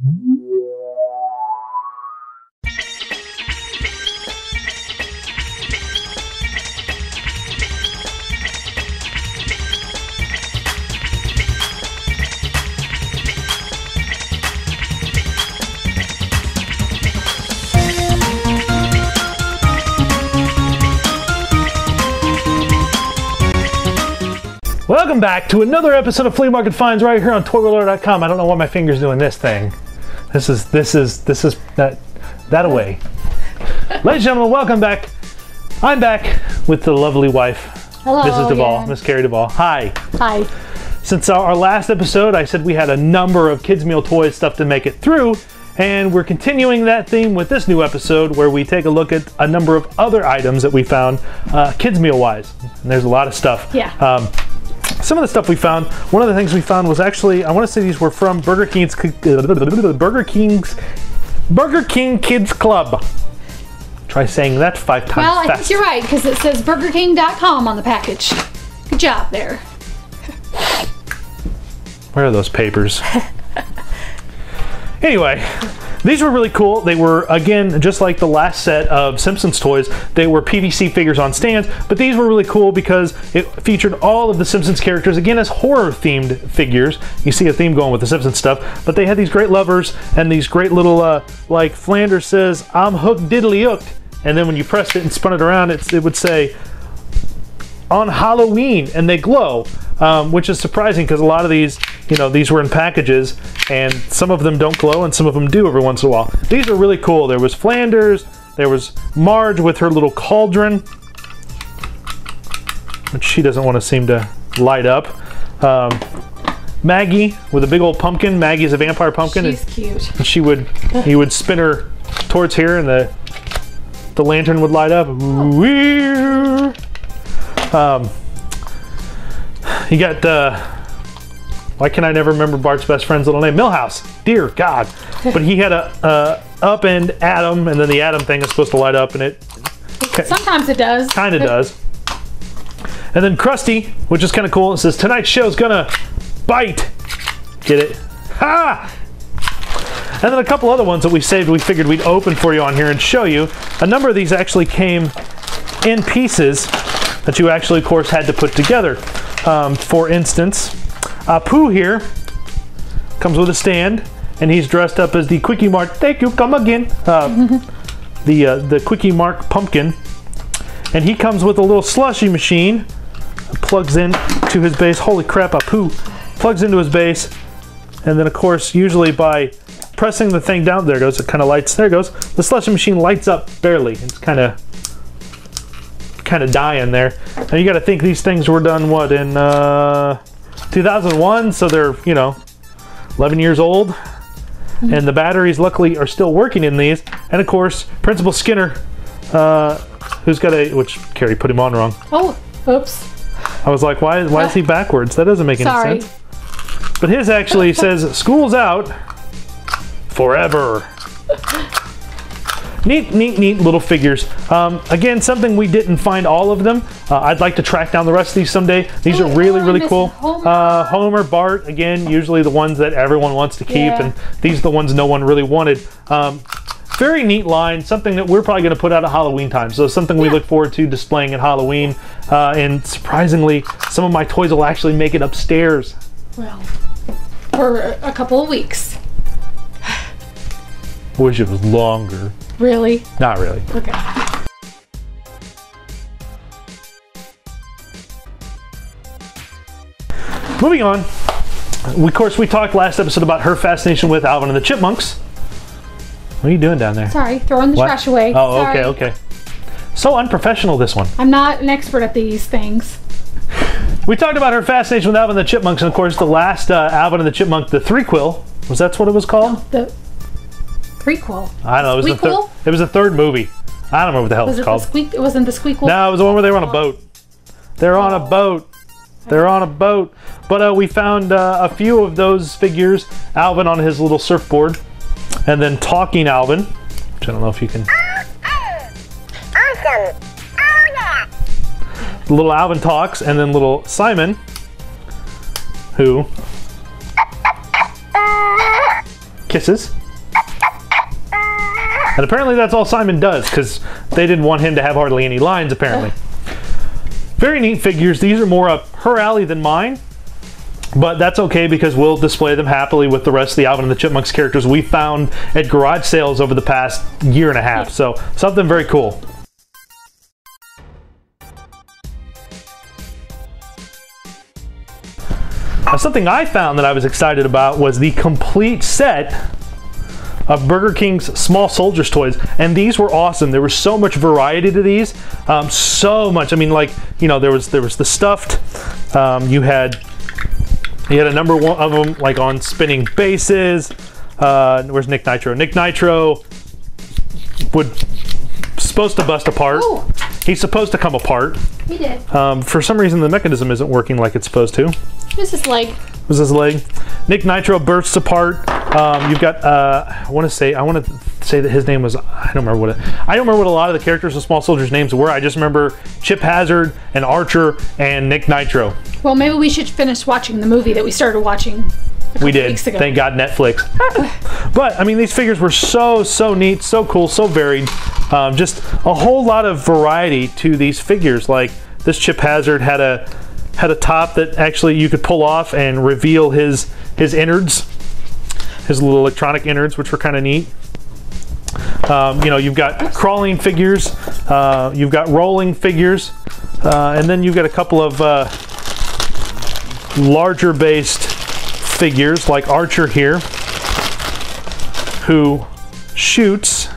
Welcome back to another episode of Flea Market Finds right here on ToyRoller.com. I don't know why my finger's doing this thing. This is that away. Ladies and gentlemen, welcome back. I'm back with the lovely wife, Hello, Mrs. Devall, again. Miss Carrie Devall. Hi. Hi. Since our last episode, I said we had a number of kids' meal toys stuff to make it through, and we're continuing that theme with this new episode where we take a look at a number of other items that we found kids' meal wise. And there's a lot of stuff. Yeah. Some of the stuff we found, one of the things we found was actually, I want to say these were from Burger King Kids Club. Try saying that 5 times Well, I fast. think you're right, because it says BurgerKing.com on the package. Good job there. Where are those papers? Anyway, these were really cool. They were, again, just like the last set of Simpsons toys, they were PVC figures on stands, but these were really cool because it featured all of the Simpsons characters, again, as horror-themed figures. You see a theme going with the Simpsons stuff, but they had these great levers and these great little, like Flanders says, "I'm hooked diddly hooked," and then when you pressed it and spun it around, it would say, "On Halloween," and they glow. Which is surprising because a lot of these, these were in packages and some of them don't glow and some of them do every once in a while. These are really cool. There was Flanders, there was Marge with her little cauldron, which she doesn't want to seem to light up. Maggie with a big old pumpkin. Maggie's a vampire pumpkin. She's cute. And he would spin her towards here and the lantern would light up. You got, why can I never remember Bart's best friend's little name? Milhouse. Dear God. But he had a up and atom, and then the atom thing is supposed to light up, and it Sometimes it does. kind of does. And then Krusty, which is kind of cool. It says, "Tonight's show's gonna bite." Get it? Ha! And then a couple other ones that we saved, we figured we'd open for you on here and show you. A number of these actually came in pieces that you actually, of course, had to put together. For instance, Pooh here comes with a stand, and he's dressed up as the Quickie Mart. Thank you, come again. The Quickie Mart pumpkin, and he comes with a little slushy machine. Plugs in to his base. Holy crap! Pooh plugs into his base, and then of course, usually by pressing the thing down, there it goes. It kind of lights. There it goes. The slushy machine lights up barely. It's kind of dying there. Now you got to think these things were done what in 2001, so they're 11 years old, and the batteries luckily are still working in these. And of course, Principal Skinner, who's got which Carrie put him on wrong. Oh, oops. I was like, why is he backwards? That doesn't make any Sorry. sense. But his actually says, "School's out forever." Neat little figures. Again, something we didn't find all of them. I'd like to track down the rest of these someday. These are really cool. Homer, Bart, again, usually the ones that everyone wants to keep, and these are the ones no one really wanted. Very neat line, something that we're probably going to put out at Halloween time. So something we look forward to displaying at Halloween. And surprisingly, some of my toys will actually make it upstairs. Well, for a couple of weeks. Wish it was longer. Really? Not really. Okay. Moving on. Of course, we talked last episode about her fascination with Alvin and the Chipmunks. What are you doing down there? Sorry, throwing the trash away. Oh, Sorry. okay. So unprofessional, this one. I'm not an expert at these things. We talked about her fascination with Alvin and the Chipmunks, and of course, the last Alvin and the Chipmunk, the threequel, that's what it was called? The prequel. I don't know. It was the third movie. I don't remember what the hell it's called. It wasn't the Squeakquel? No, it was the one where they were on a boat. They're on a boat. They're on a boat. But we found a few of those figures. Alvin on his little surfboard. And then Talking Alvin. Which I don't know if you can... Awesome. Oh, yeah. Little Alvin talks. And then little Simon. Who... kisses. And apparently that's all Simon does, because they didn't want him to have hardly any lines, apparently. Very neat figures. These are more up her alley than mine, but that's okay because we'll display them happily with the rest of the Alvin and the Chipmunks characters we found at garage sales over the past year and a half. So something very cool. Now, something I found that I was excited about was the complete set of Burger King's Small Soldiers toys, and these were awesome. There was so much variety to these, so much. I mean, like, you know, there was the stuffed. You had a number one of them like on spinning bases. Where's Nick Nitro? Nick Nitro supposed to bust apart. Oh. He's supposed to come apart. He did. For some reason, the mechanism isn't working like it's supposed to. This is his leg. Was his leg? Nick Nitro bursts apart. You've got I want to say that his name was, I don't remember what a lot of the characters of Small Soldiers names were. I just remember Chip Hazard and Archer and Nick Nitro. Well, maybe we should finish watching the movie that we started watching a couple weeks ago. Thank God, Netflix. But I mean, these figures were so neat, so cool, so varied. Just a whole lot of variety to these figures. Like this Chip Hazard had a top that actually you could pull off and reveal his innards, his little electronic innards, which were kind of neat. You know, you've got crawling figures, you've got rolling figures, and then you've got a couple of larger based figures like Archer here, who shoots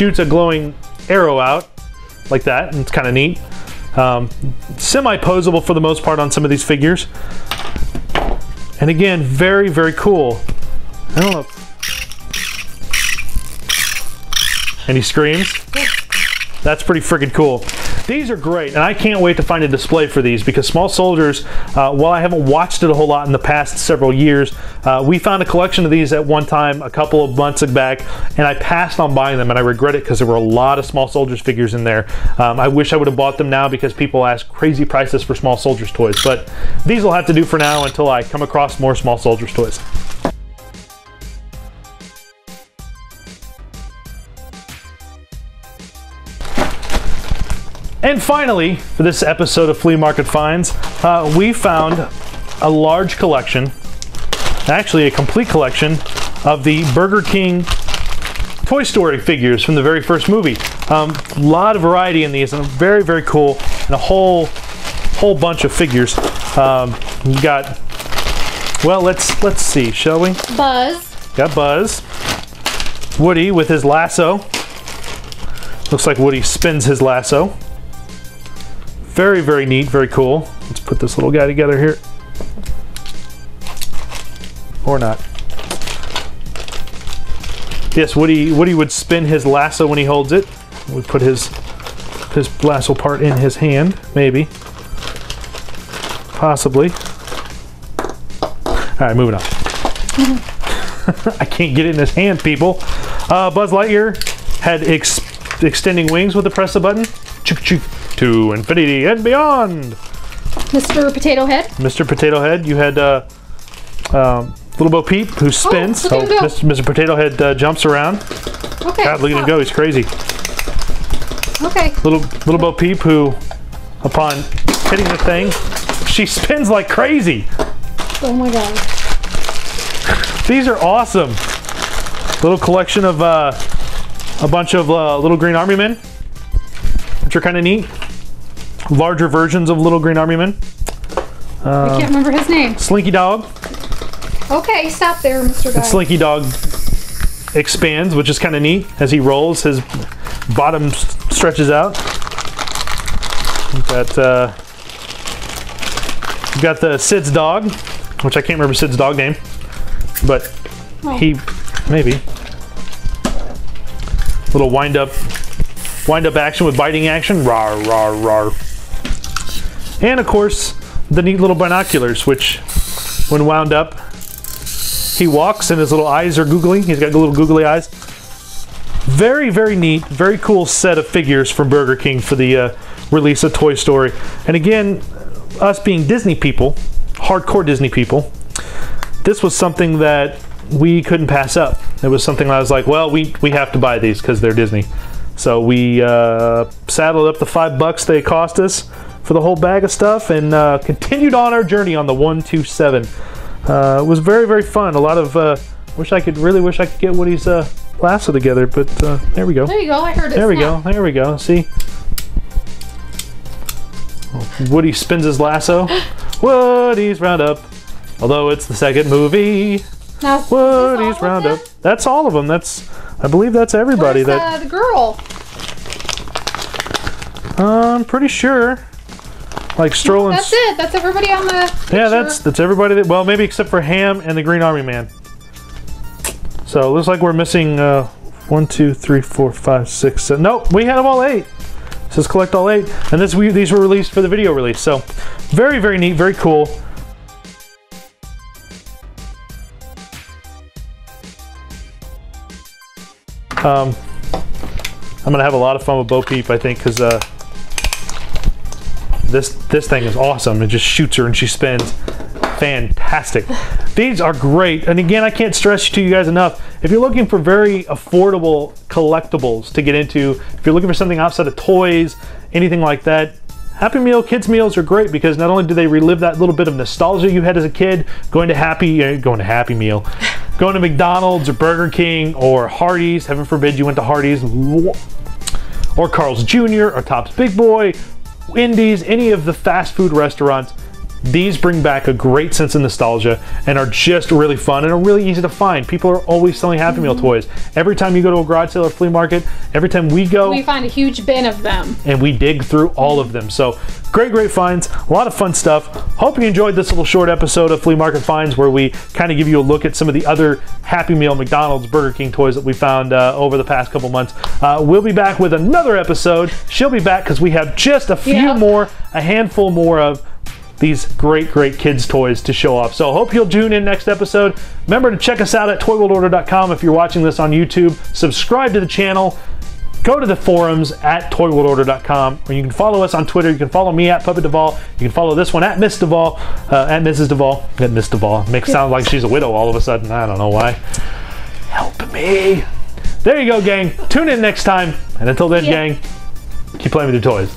a glowing arrow out like that, and it's kind of neat. Semi-posable for the most part on some of these figures. And again, very cool. I don't know. And he screams. That's pretty freaking cool. These are great, and I can't wait to find a display for these because Small Soldiers, while I haven't watched it a whole lot in the past several years, we found a collection of these at one time a couple of months back, and I passed on buying them, and I regret it because there were a lot of Small Soldiers figures in there. I wish I would have bought them now because people ask crazy prices for Small Soldiers toys, but these will have to do for now until I come across more Small Soldiers toys. And finally, for this episode of Flea Market Finds, we found a large collection, actually a complete collection, of the Burger King Toy Story figures from the very first movie. A lot of variety in these, and very cool, and a whole bunch of figures. You got, well, let's see, shall we? Buzz. Got Buzz. Woody with his lasso. Looks like Woody spins his lasso. Very neat, very cool. Let's put this little guy together here. Or not. Yes, Woody would spin his lasso when he holds it. We put his lasso part in his hand, maybe. Possibly. Alright, moving on. I can't get it in his hand, people. Buzz Lightyear had extending wings with the press a button. To infinity and beyond. Mr. Potato Head. Mr. Potato Head. You had Little Bo Peep who spins. Oh, Mr. Potato Head jumps around. Okay. God, look at him go. He's crazy. Okay. Little Bo Peep who, upon hitting the thing, she spins like crazy. Oh my God. These are awesome. Little collection of a bunch of little Green Army Men, which are kind of neat. Larger versions of Little Green Army Men. I can't remember his name. Slinky Dog. Okay, stop there, Mr. Guy. Slinky Dog expands, which is kind of neat. As he rolls, his bottom stretches out. You've got the Sid's dog, which I can't remember Sid's dog name, but he maybe little wind up action with biting action. Rawr, rawr, rawr. And of course, the neat little binoculars, which when wound up, he walks and his little eyes are googly. He's got little googly eyes. Very neat, very cool set of figures from Burger King for the release of Toy Story. And again, us being Disney people, hardcore Disney people, this was something that we couldn't pass up. It was something I was like, well, we have to buy these because they're Disney. So we saddled up the $5 they cost us for the whole bag of stuff and continued on our journey on the 127. It was very, very fun. A lot of really wish I could get Woody's lasso together, but there we go. There you go. I heard it. There we go. There we go. See, Woody spins his lasso. Woody's Roundup. Although it's the second movie. Now, Woody's Roundup. That's all of them. I believe that's everybody. Where's the girl? I'm pretty sure. Like strolling. That's it. That's everybody on the picture. Yeah, that's everybody. Well, maybe except for Ham and the Green Army Man. So it looks like we're missing 1, 2, 3, 4, 5, 6, 7. Nope, we had them all 8. It says collect all 8, and these were released for the video release. So very, very neat, very cool. I'm gonna have a lot of fun with Bo Peep, I think, because this thing is awesome. It just shoots her and she spins. Fantastic. These are great, and again, I can't stress to you guys enough, if you're looking for very affordable collectibles to get into, if you're looking for something outside of toys, anything like that, Happy Meal kids meals are great because not only do they relive that little bit of nostalgia you had as a kid going to Happy Meal, going to McDonald's or Burger King or Hardee's, heaven forbid you went to Hardee's, or Carl's Jr. or Tops Big Boy, Wendy's, any of the fast food restaurants. These bring back a great sense of nostalgia and are just really fun and are really easy to find. People are always selling Happy Meal toys. Every time you go to a garage sale or flea market, every time we go, we find a huge bin of them. And we dig through all of them. So great, great finds, a lot of fun stuff. Hope you enjoyed this little short episode of Flea Market Finds where we kind of give you a look at some of the other Happy Meal, McDonald's, Burger King toys that we found over the past couple months. We'll be back with another episode. She'll be back because we have just a few more, a handful more of these great, great kids toys to show off. So hope you'll tune in next episode. Remember to check us out at toyworldorder.com if you're watching this on YouTube. Subscribe to the channel. Go to the forums at toyworldorder.com, or you can follow us on Twitter. You can follow me at Puppet Devall. You can follow this one at Miss Devall, at Mrs. Devall. At Miss Devall. Makes it sound like she's a widow all of a sudden. I don't know why. Help me. There you go, gang. Tune in next time. And until then, gang, keep playing with your toys.